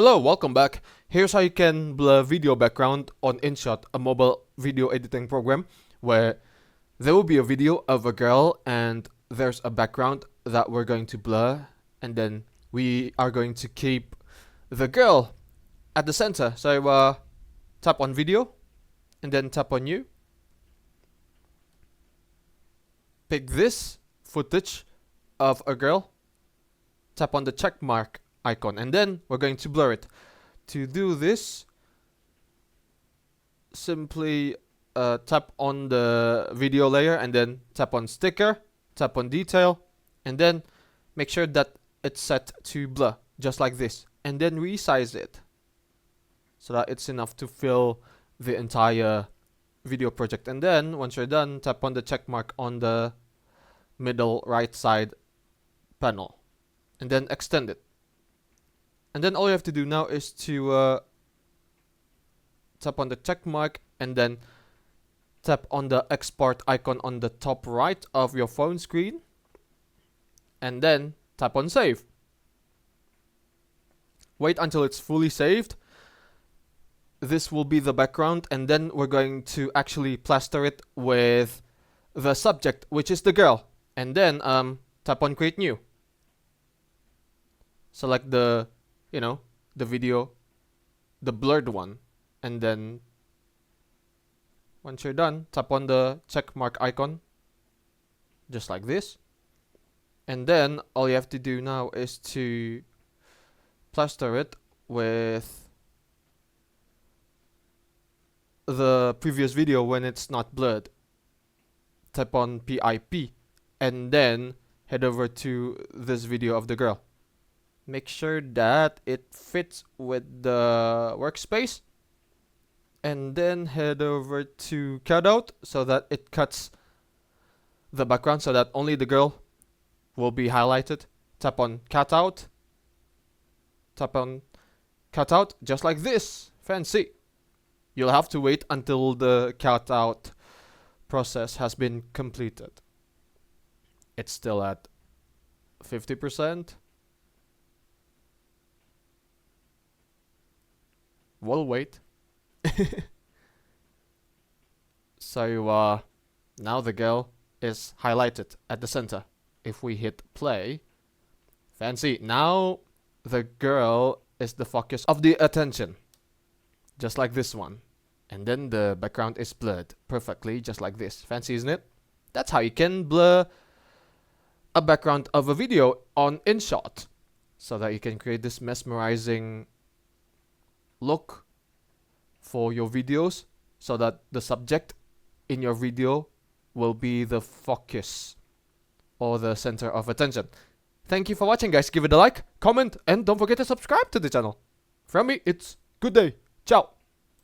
Hello, welcome back. Here's how you can blur video background on Inshot, a mobile video editing program where there will be a video of a girl and there's a background that we're going to blur, and then we are going to keep the girl at the center. So tap on video and then tap on new. Pick this footage of a girl, tap on the check mark icon, and then we're going to blur it. To do this, simply tap on the video layer and then tap on sticker, tap on detail, and then make sure that it's set to blur, just like this, and then resize it so that it's enough to fill the entire video project. And then once you're done, tap on the check mark on the middle right side panel and then extend it. And then all you have to do now is to tap on the check mark and then tap on the export icon on the top right of your phone screen and then tap on save. Wait until it's fully saved. This will be the background, and then we're going to actually plaster it with the subject, which is the girl, and then tap on create new. Select the the video, the blurred one, and then once you're done, tap on the check mark icon just like this, and then all you have to do now is to plaster it with the previous video when it's not blurred. Tap on PIP and then head over to this video of the girl. Make sure that it fits with the workspace, and then head over to cutout so that it cuts the background so that only the girl will be highlighted. Tap on cutout, tap on cutout, just like this. Fancy. You'll have to wait until the cutout process has been completed. It's still at 50%. We'll wait. So now the girl is highlighted at the center. If we hit play, fancy, now the girl is the focus of the attention, just like this one, and then the background is blurred perfectly, just like this. Fancy, isn't it? That's how you can blur a background of a video on Inshot, so that you can create this mesmerizing look for your videos, so that the subject in your video will be the focus or the center of attention. Thank you for watching, guys. Give it a like, comment, and don't forget to subscribe to the channel. From me, it's good day. Ciao.